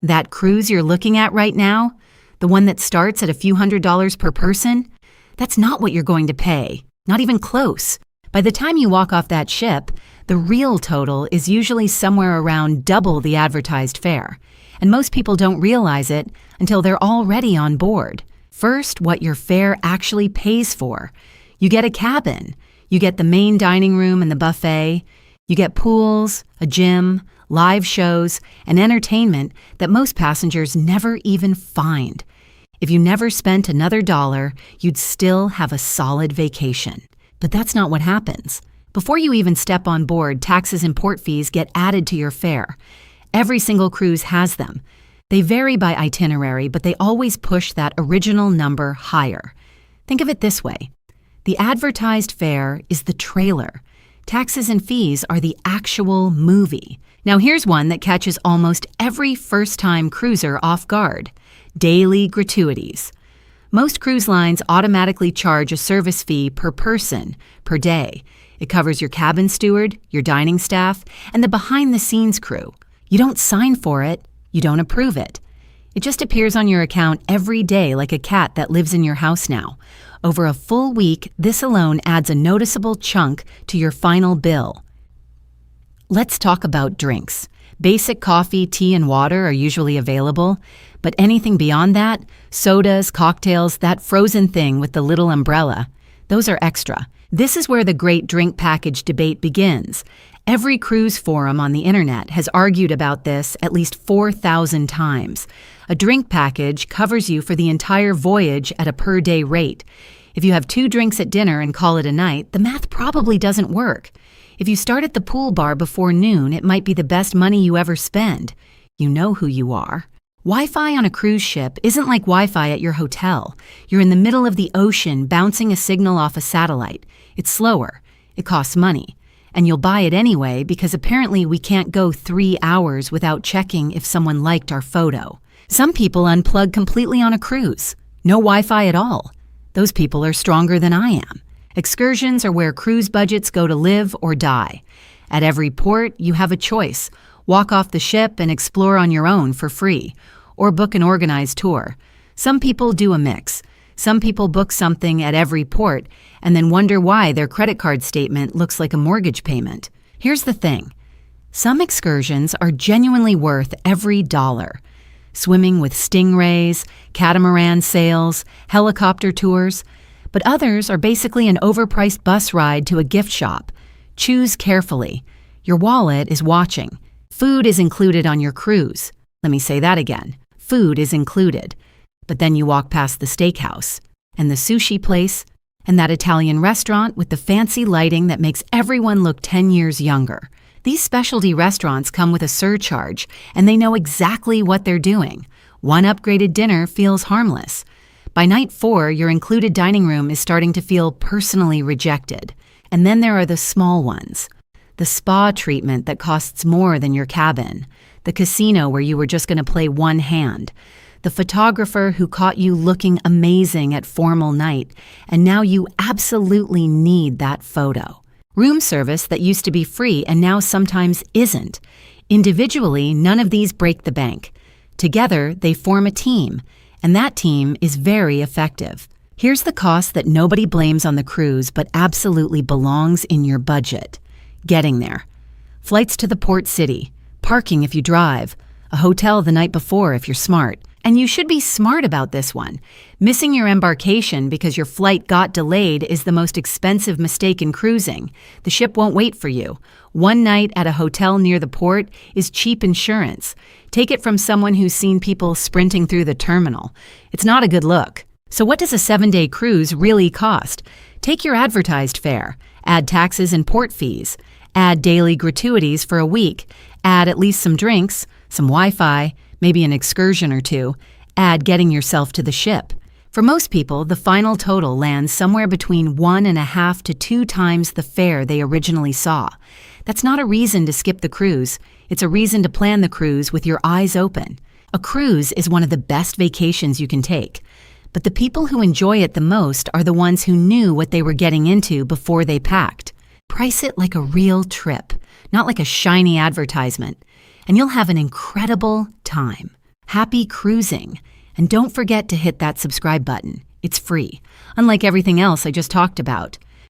That cruise you're looking at right now, the one that starts at a few $100s per person, that's not what you're going to pay, not even close. By the time you walk off that ship, the real total is usually somewhere around double the advertised fare, and most people don't realize it until they're already on board. First, what your fare actually pays for. You get a cabin, you get the main dining room and the buffet, you get pools, a gym, live shows, and entertainment that most passengers never even find. If you never spent another dollar, you'd still have a solid vacation. But that's not what happens. Before you even step on board, taxes and port fees get added to your fare. Every single cruise has them. They vary by itinerary, but they always push that original number higher. Think of it this way. The advertised fare is the trailer. Taxes and fees are the actual movie. Now here's one that catches almost every first-time cruiser off guard. Daily gratuities. Most cruise lines automatically charge a service fee per person, per day. It covers your cabin steward, your dining staff, and the behind-the-scenes crew. You don't sign for it, you don't approve it. It just appears on your account every day like a cat that lives in your house now. Over a full week, this alone adds a noticeable chunk to your final bill. Let's talk about drinks. Basic coffee, tea, and water are usually available, but anything beyond that, sodas, cocktails, that frozen thing with the little umbrella, those are extra. This is where the great drink package debate begins. Every cruise forum on the internet has argued about this at least 4,000 times. A drink package covers you for the entire voyage at a per-day rate. If you have 2 drinks at dinner and call it a night, the math probably doesn't work. If you start at the pool bar before noon, it might be the best money you ever spend. You know who you are. Wi-Fi on a cruise ship isn't like Wi-Fi at your hotel. You're in the middle of the ocean bouncing a signal off a satellite. It's slower. It costs money. And you'll buy it anyway because apparently we can't go 3 hours without checking if someone liked our photo. Some people unplug completely on a cruise. No Wi-Fi at all. Those people are stronger than I am. Excursions are where cruise budgets go to live or die. At every port, you have a choice. Walk off the ship and explore on your own for free, or book an organized tour. Some people do a mix. Some people book something at every port and then wonder why their credit card statement looks like a mortgage payment. Here's the thing. Some excursions are genuinely worth every dollar. Swimming with stingrays, catamaran sails, helicopter tours. But others are basically an overpriced bus ride to a gift shop. Choose carefully. Your wallet is watching. Food is included on your cruise. Let me say that again. Food is included. But then you walk past the steakhouse, and the sushi place, and that Italian restaurant with the fancy lighting that makes everyone look 10 years younger. These specialty restaurants come with a surcharge, and they know exactly what they're doing. One upgraded dinner feels harmless. By night 4, your included dining room is starting to feel personally rejected. And then there are the small ones. The spa treatment that costs more than your cabin. The casino where you were just going to play one hand. The photographer who caught you looking amazing at formal night, and now you absolutely need that photo. Room service that used to be free and now sometimes isn't. Individually, none of these break the bank. Together, they form a team. And that team is very effective. Here's the cost that nobody blames on the cruise but absolutely belongs in your budget. Getting there. Flights to the port city. Parking if you drive. A hotel the night before if you're smart. And you should be smart about this one. Missing your embarkation because your flight got delayed is the most expensive mistake in cruising. The ship won't wait for you. One night at a hotel near the port is cheap insurance. Take it from someone who's seen people sprinting through the terminal. It's not a good look. So what does a 7-day cruise really cost? Take your advertised fare. Add taxes and port fees. Add daily gratuities for a week. Add at least some drinks, some Wi-Fi, maybe an excursion or 2. Add getting yourself to the ship. For most people, the final total lands somewhere between 1.5 to 2 times the fare they originally saw. That's not a reason to skip the cruise. It's a reason to plan the cruise with your eyes open. A cruise is one of the best vacations you can take. But the people who enjoy it the most are the ones who knew what they were getting into before they packed. Price it like a real trip, not like a shiny advertisement, and you'll have an incredible time. Happy cruising. And don't forget to hit that subscribe button. It's free, unlike everything else I just talked about.